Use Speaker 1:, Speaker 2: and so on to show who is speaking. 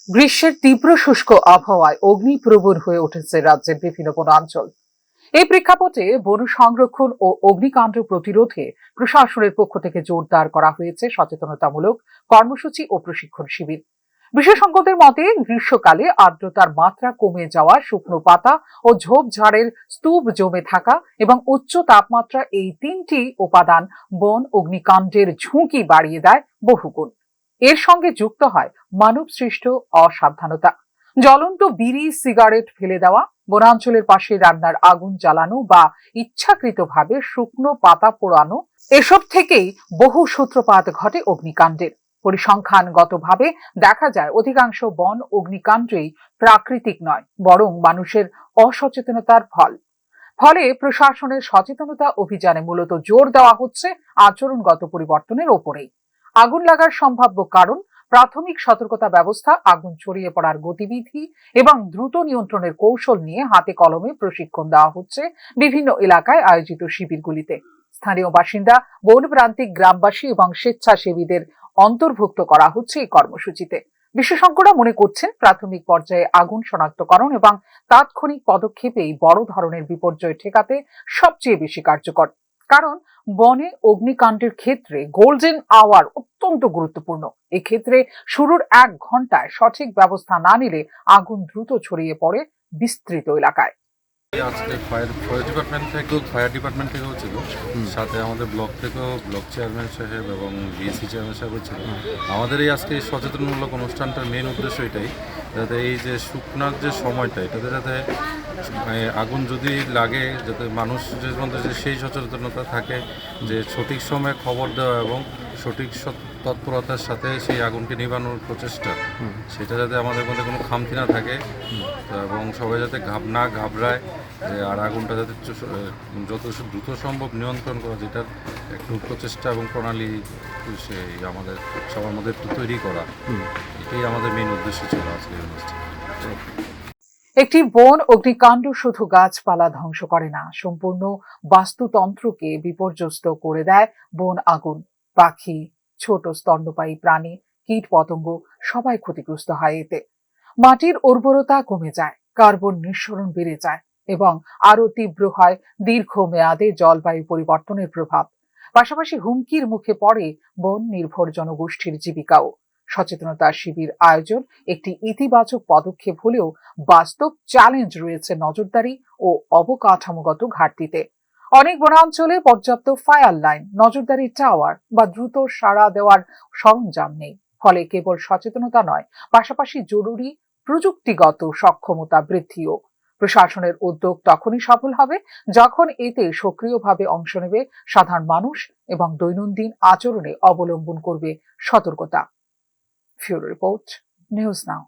Speaker 1: গ্রীষ্মের তীব্র শুষ্ক আবহাওয়ায় অগ্নিপ্রবণ হয়ে উঠেছে রাজ্যের বিভিন্ন বনাঞ্চল। এই প্রেক্ষাপটে বন সংরক্ষণ ও অগ্নিকাণ্ড প্রতিরোধে প্রশাসনের পক্ষ থেকে জোরদার করা হয়েছে সচেতনতামূলক কর্মসূচি ও প্রশিক্ষণ শিবির। বিশেষজ্ঞদের মতে গ্রীষ্মকালে আর্দ্রতার মাত্রা কমে যাওয়া, শুকনো পাতা ও ঝোপঝাড়ের স্তূপ জমে থাকা এবং উচ্চ তাপমাত্রা, এই তিনটি উপাদান বন অগ্নিকাণ্ডের ঝুঁকি বাড়িয়ে দেয় বহুগুণ। এর সঙ্গে যুক্ত হয় মানব সৃষ্ট অসাবধানতা, জ্বলন্ত বিড়ি সিগারেট ফেলে দেওয়া, বনাঞ্চলের পাশে রান্নার আগুন জ্বালানো বা ইচ্ছাকৃতভাবে শুকনো পাতা পোড়ানো। এসব থেকেই বহু সূত্রপাত ঘটে অগ্নিকাণ্ডের। পরিসংখ্যানগতভাবে দেখা যায় অধিকাংশ বন অগ্নিকাণ্ডই প্রাকৃতিক নয়, বরং মানুষের অসচেতনতার ফলে প্রশাসনের সচেতনতা অভিযানে মূলত জোর দেওয়া হচ্ছে আচরণগত পরিবর্তনের ওপরেই। আগুন লাগার সম্ভাব্য কারণ, প্রাথমিক সতর্কতা ব্যবস্থা, আগুন ছড়িয়ে পড়ার গতিবিধি এবং দ্রুত নিয়ন্ত্রণের কৌশল নিয়ে হাতে কলমে প্রশিক্ষণ দেওয়া হচ্ছে বিভিন্ন এলাকায় আয়োজিত শিবিরগুলিতে। স্থানীয় বাসিন্দা, বনপ্রান্তিক গ্রামবাসী এবং স্বেচ্ছাসেবীদের অন্তর্ভুক্ত করা হচ্ছে এই কর্মসূচিতে। বিশেষজ্ঞরা মনে করছেন প্রাথমিক পর্যায়ে আগুন শনাক্তকরণ এবং তাৎক্ষণিক পদক্ষেপেই বড় ধরনের বিপর্যয় ঠেকাতে সবচেয়ে বেশি কার্যকর। কারণ বনে অগ্নিকাণ্ডের ক্ষেত্রে গোল্ডেন আওয়ার অত্যন্ত গুরুত্বপূর্ণ। এক্ষেত্রে শুরুর 1 ঘন্টায় সঠিক ব্যবস্থা না নিলে আগুন দ্রুত ছড়িয়ে পড়ে বিস্তৃত এলাকায়।
Speaker 2: আজকে ফায়ার ডিপার্টমেন্ট থেকেও ছিল, সাথে আমাদের ব্লক থেকেও ব্লক চেয়ারম্যান সাহেব এবং বিএসসি চেয়ারম্যান সাহেবও ছিল। আমাদের এই আজকে সচেতনমূলক অনুষ্ঠানটার মেন উদ্দেশ্য এটাই, যাতে এই যে শুকনার যে সময়টা, এটাতে যাতে আগুন যদি লাগে, যাতে মানুষের মধ্যে যে সেই সচেতনতা থাকে যে সঠিক সময়ে খবর দেওয়া এবং সঠিক তৎপরতার সাথে সেই আগুনকে নিভানোর প্রচেষ্টা, সেটা যাতে আমাদের মধ্যে কোনো খামতি না থাকে এবং সবাই যাতে না ঘাবড়ায়, যে আর আগুনটা যাতে যত দ্রুত সম্ভব নিয়ন্ত্রণ করা, যেটার একটু প্রচেষ্টা এবং প্রণালী সেই আমাদের সবার মধ্যে একটু তৈরি করা, এটাই আমাদের মেন উদ্দেশ্য ছিল আজকের অনুষ্ঠান।
Speaker 1: একটি বন অগ্নিকাণ্ড শুধু গাছপালা ধ্বংস করে না, সম্পূর্ণ বাস্তুতন্ত্রকে বিপর্যস্ত করে দেয়। বন আগুন, পাখি, ছোট স্তন্যপায়ী প্রাণী, কীট পতঙ্গ সবাই ক্ষতিগ্রস্ত হয়। এতে মাটির উর্বরতা কমে যায়, কার্বন নিঃসরণ বেড়ে যায় এবং আরো তীব্র হয় দীর্ঘমেয়াদে জলবায়ু পরিবর্তনের প্রভাব। পাশাপাশি হুমকির মুখে পড়ে বন নির্ভর জনগোষ্ঠীর জীবিকাও। সচেতনতা শিবির আয়োজন একটি ইতিবাচক পদক্ষেপ হলেও বাস্তব চ্যালেঞ্জ রয়েছে নজরদারি ও অবকাঠামোগত ঘাটতিতে। অনেক বনাঞ্চলে পর্যাপ্ত ফায়ার লাইন, নজরদারি টাওয়ার বা দ্রুত সাড়া দেওয়ার সরঞ্জাম নেই। ফলে কেবল সচেতনতা নয়, পাশাপাশি জরুরি প্রযুক্তিগত সক্ষমতা বৃদ্ধিও। প্রশাসনের উদ্যোগ তখনই সফল হবে যখন এতে সক্রিয়ভাবে অংশ নেবে সাধারণ মানুষ এবং দৈনন্দিন আচরণে অবলম্বন করবে সতর্কতা। Few Report, News Now.